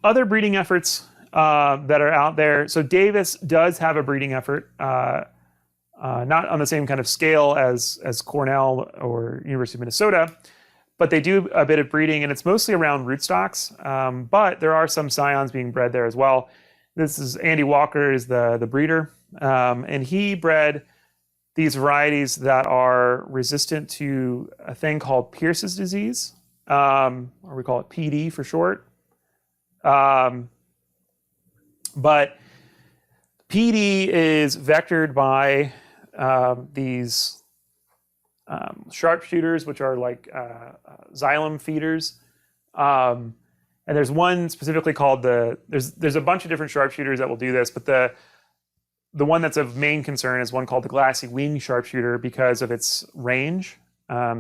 other breeding efforts that are out there. So Davis does have a breeding effort, not on the same kind of scale as Cornell or University of Minnesota, but they do a bit of breeding, and it's mostly around rootstocks. But there are some scions being bred there as well. This is Andy Walker is the breeder, and he bred these varieties that are resistant to a thing called Pierce's disease, or we call it PD for short. But PD is vectored by these sharpshooters, which are like xylem feeders. And there's one specifically called there's a bunch of different sharpshooters that will do this, but the one that's of main concern is one called the Glassy wing sharpshooter because of its range.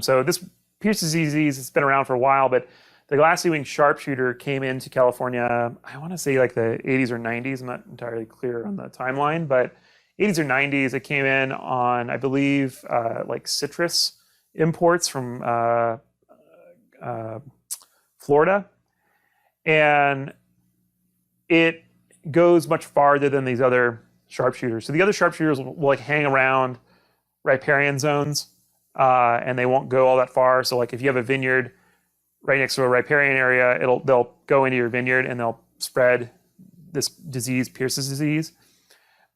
So this Pierce's disease, it's been around for a while, but the Glassy wing sharpshooter came into California, I want to say like the 80s or 90s. I'm not entirely clear on the timeline, but 80s or 90s, it came in on, I believe, like citrus imports from Florida. And it goes much farther than these other sharpshooters. So the other sharpshooters will like hang around riparian zones, and they won't go all that far. So like if you have a vineyard right next to a riparian area, they'll go into your vineyard and they'll spread this disease, Pierce's disease.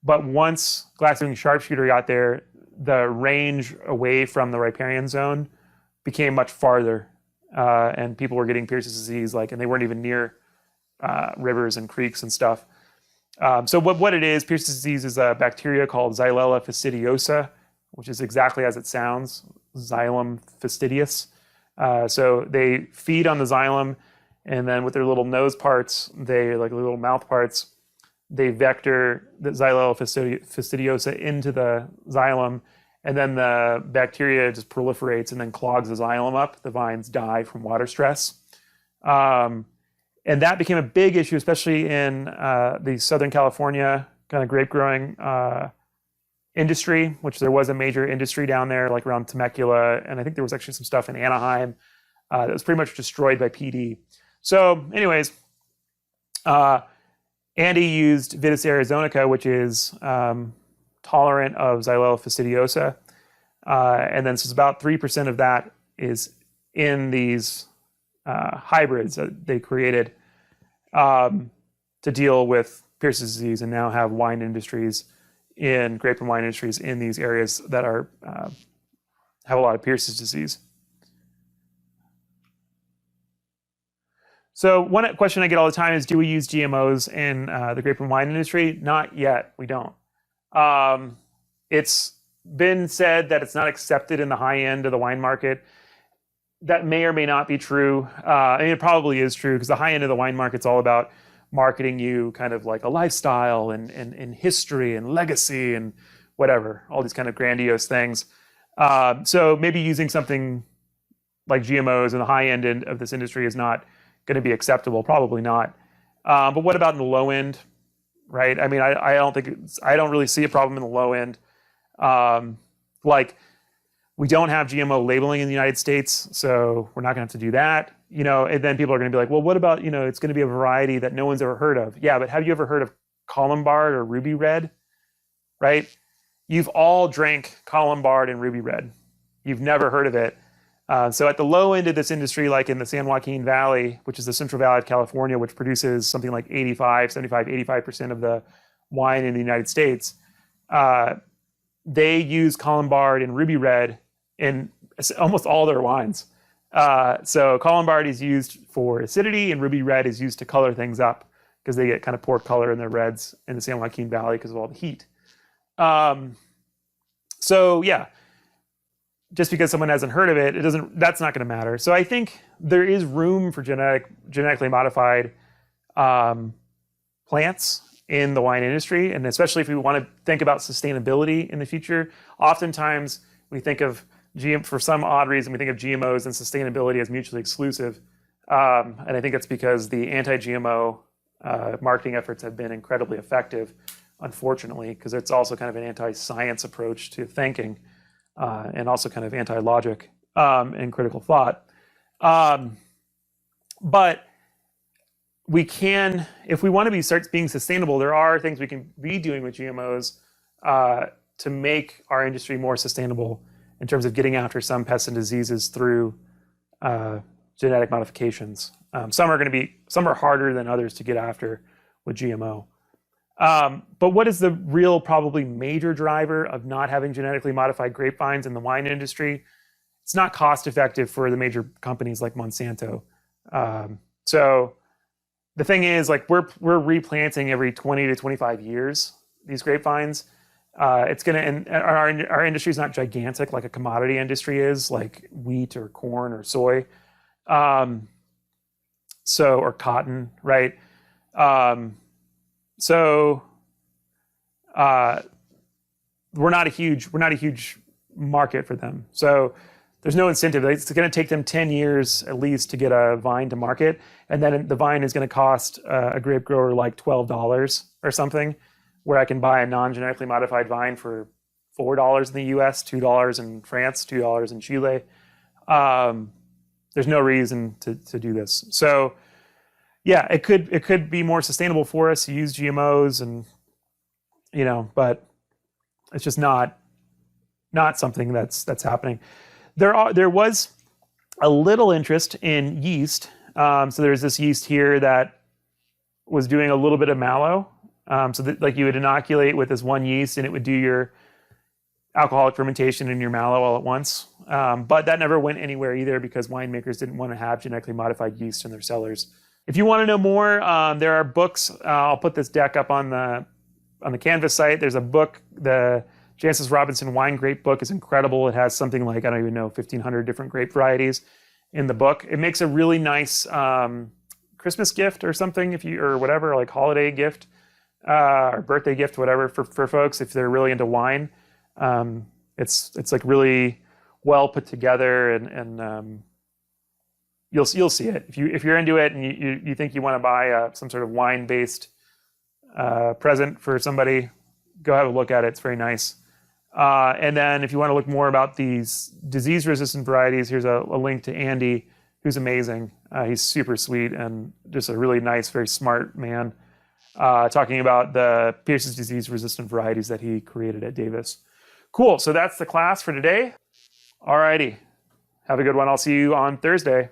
But once Glassy wing sharpshooter got there, the range away from the riparian zone became much farther, and people were getting Pierce's disease, and they weren't even near rivers and creeks and stuff. So what it is, Pierce's disease is a bacteria called Xylella fastidiosa, which is exactly as it sounds, xylem fastidious. So they feed on the xylem, and then with their little nose parts, little mouth parts, they vector the Xylella fastidiosa into the xylem, and then the bacteria just proliferates and then clogs the xylem up. The vines die from water stress. And that became a big issue, especially in the Southern California kind of grape growing industry, which there was a major industry down there, like around Temecula. And I think there was actually some stuff in Anaheim that was pretty much destroyed by PD. So anyways, Andy used Vitis arizonica, which is tolerant of Xylella fastidiosa. And then so it's about 3% of that is in these hybrids that they created to deal with Pierce's disease, and now have grape and wine industries in these areas that are have a lot of Pierce's disease. So one question I get all the time is, do we use GMOs in the grape and wine industry? Not yet, we don't. It's been said that it's not accepted in the high end of the wine market. That may or may not be true. It probably is true, because the high end of the wine market's all about marketing you kind of like a lifestyle and history and legacy and whatever, all these kind of grandiose things. So maybe using something like GMOs in the high end of this industry is not going to be acceptable, probably not. But what about in the low end, right? I mean, I don't really see a problem in the low end. We don't have GMO labeling in the United States, so we're not going to have to do that. And then people are going to be like, well, what about, it's going to be a variety that no one's ever heard of. Yeah, but have you ever heard of Colombard or Ruby Red, right? You've all drank Colombard and Ruby Red. You've never heard of it. So at the low end of this industry, like in the San Joaquin Valley, which is the Central Valley of California, which produces something like 85% of the wine in the United States, they use Colombard and Ruby Red in almost all their wines. So Colombard is used for acidity, and Ruby Red is used to color things up, because they get kind of poor color in their reds in the San Joaquin Valley because of all the heat. So yeah, just because someone hasn't heard of it, that's not going to matter. So I think there is room for genetically modified plants in the wine industry, and especially if we want to think about sustainability in the future. Oftentimes we think of for some odd reason, we think of GMOs and sustainability as mutually exclusive. And I think it's because the anti-GMO marketing efforts have been incredibly effective, unfortunately, because it's also kind of an anti-science approach to thinking, and also kind of anti-logic and critical thought. But we can, if we want to start being sustainable, there are things we can be doing with GMOs to make our industry more sustainable in terms of getting after some pests and diseases through genetic modifications. Some are harder than others to get after with GMO. But what is the real, probably major driver of not having genetically modified grapevines in the wine industry? It's not cost effective for the major companies like Monsanto. So the thing is, like, we're replanting every 20 to 25 years these grapevines. It's gonna, and our industry is not gigantic like a commodity industry is, like wheat or corn or soy, or cotton, right? We're not a huge market for them. So there's no incentive. It's going to take them 10 years at least to get a vine to market, and then the vine is going to cost a grape grower like $12 or something, where I can buy a non-genetically modified vine for $4 in the US, $2 in France, $2 in Chile. There's no reason to do this. So yeah, it could be more sustainable for us to use GMOs, and but it's just not something that's happening. There was a little interest in yeast. So there's this yeast here that was doing a little bit of mallow. So that, like, you would inoculate with this one yeast and it would do your alcoholic fermentation and your mallow all at once. But that never went anywhere either, because winemakers didn't want to have genetically modified yeast in their cellars. If you want to know more, there are books. I'll put this deck up on the Canvas site. There's a book, the Jancis Robinson Wine Grape book is incredible. It has something like, I don't even know, 1,500 different grape varieties in the book. It makes a really nice Christmas gift or something, or whatever, like holiday gift or birthday gift, whatever, for folks if they're really into wine. It's like really well put together, and you'll see it if you're into it and you think you want to buy some sort of wine-based present for somebody. Go have a look at it. It's very nice. And then if you want to look more about these disease-resistant varieties, here's a link to Andy, who's amazing. He's super sweet and just a really nice, very smart man, talking about the Pierce's disease-resistant varieties that he created at Davis. Cool. So that's the class for today. All righty. Have a good one. I'll see you on Thursday.